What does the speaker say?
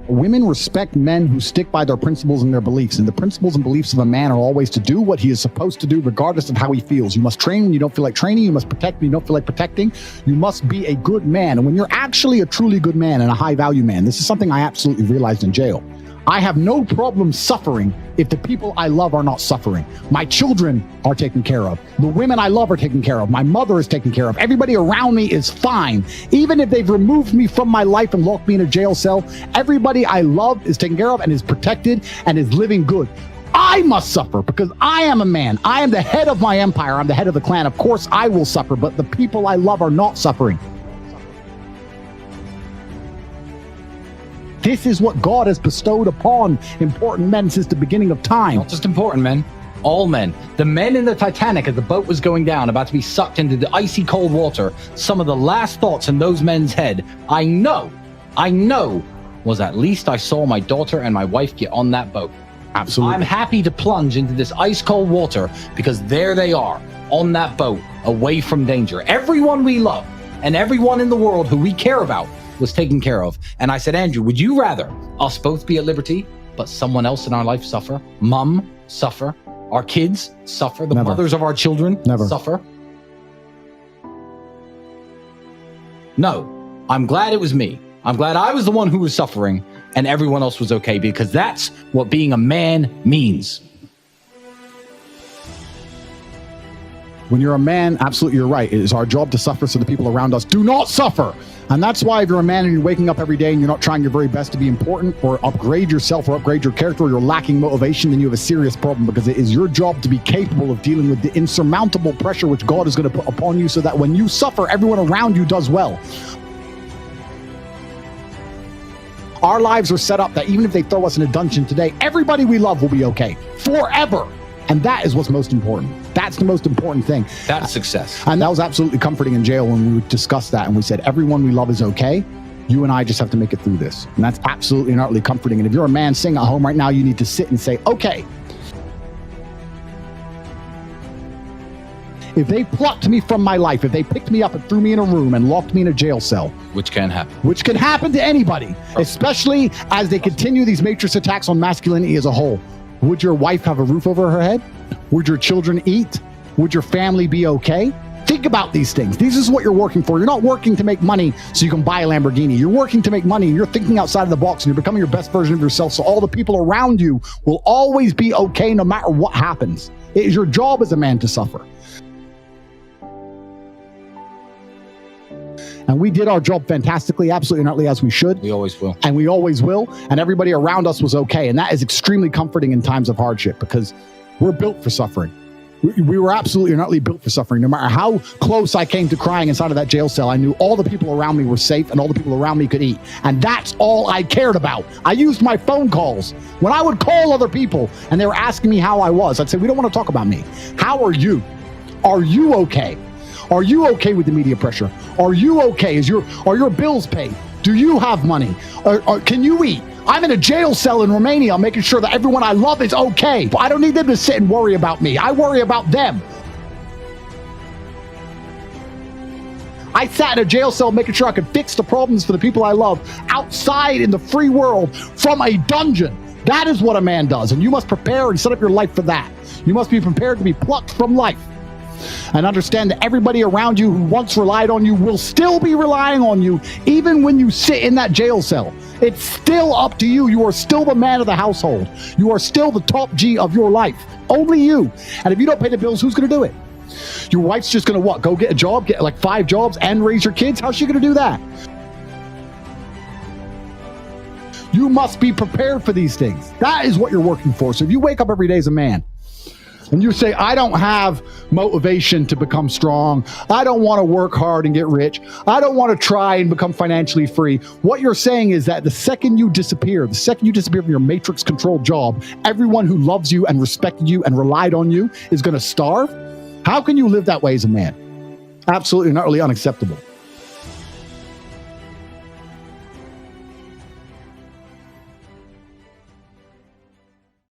Women respect men who stick by their principles and their beliefs. And the principles and beliefs of a man are always to do what he is supposed to do, regardless of how he feels. You must train when you don't feel like training. You must protect when you don't feel like protecting. You must be a good man. And when you're actually a truly good man and a high value man, this is something I absolutely realized in jail. I have no problem suffering if the people I love are not suffering. My children are taken care of. The women I love are taken care of. My mother is taken care of. Everybody around me is fine. Even if they've removed me from my life and locked me in a jail cell, everybody I love is taken care of and is protected and is living good. I must suffer because I am a man. I am the head of my empire. I'm the head of the clan. Of course, I will suffer, but the people I love are not suffering. This is what God has bestowed upon important men since the beginning of time. Not just important men, all men. The men in the Titanic as the boat was going down, about to be sucked into the icy cold water, some of the last thoughts in those men's head, I know, was at least I saw my daughter and my wife get on that boat. Absolutely. I'm happy to plunge into this ice cold water because there they are on that boat, away from danger. Everyone we love and everyone in the world who we care about was taken care of. And I said, Andrew, would you rather us both be at liberty, but someone else in our life suffer? Mom suffer, our kids suffer, the mothers of our children suffer? No, I'm glad it was me. I'm glad I was the one who was suffering and everyone else was okay, because that's what being a man means. When you're a man, absolutely, you're right. It is our job to suffer so the people around us do not suffer. And that's why if you're a man and you're waking up every day and you're not trying your very best to be important or upgrade yourself or upgrade your character, or you're lacking motivation, then you have a serious problem, because it is your job to be capable of dealing with the insurmountable pressure which God is going to put upon you, so that when you suffer, everyone around you does well. Our lives are set up that even if they throw us in a dungeon today, everybody we love will be okay forever. And that is what's most important. That's the most important thing. That's success. And that was absolutely comforting in jail when we discussed that. And we said, everyone we love is okay. You and I just have to make it through this. And that's absolutely and utterly comforting. And if you're a man sitting at home right now, you need to sit and say, okay, if they plucked me from my life, if they picked me up and threw me in a room and locked me in a jail cell, which can happen. Which can happen to anybody, especially as they continue these matrix attacks on masculinity as a whole. Would your wife have a roof over her head? Would your children eat? Would your family be okay? Think about these things. This is what you're working for. You're not working to make money so you can buy a Lamborghini. You're working to make money, and you're thinking outside of the box, and you're becoming your best version of yourself, so all the people around you will always be okay no matter what happens. It is your job as a man to suffer. And we did our job fantastically, absolutely and utterly, as we should. We always will. And we always will. And everybody around us was okay. And that is extremely comforting in times of hardship, because we're built for suffering. We were absolutely and utterly built for suffering. No matter how close I came to crying inside of that jail cell, I knew all the people around me were safe and all the people around me could eat. And that's all I cared about. I used my phone calls. When I would call other people and they were asking me how I was, I'd say, we don't want to talk about me. How are you? Are you okay? Are you okay with the media pressure? Are you okay? Are your bills paid? Do you have money? Can you eat? I'm in a jail cell in Romania. I'm making sure that everyone I love is okay. But I don't need them to sit and worry about me. I worry about them. I sat in a jail cell making sure I could fix the problems for the people I love outside in the free world from a dungeon. That is what a man does. And you must prepare and set up your life for that. You must be prepared to be plucked from life. And understand that everybody around you who once relied on you will still be relying on you, even when you sit in that jail cell. It's still up to you. You are still the man of the household. You are still the top G of your life. Only you. And if you don't pay the bills, who's going to do it? Your wife's just going to what? Go get a job, get like 5 jobs and raise your kids? How's she going to do that? You must be prepared for these things. That is what you're working for. So if you wake up every day as a man, and you say, I don't have motivation to become strong. I don't want to work hard and get rich. I don't want to try and become financially free. What you're saying is that the second you disappear from your matrix-controlled job, everyone who loves you and respected you and relied on you is going to starve? How can you live that way as a man? Absolutely and utterly unacceptable.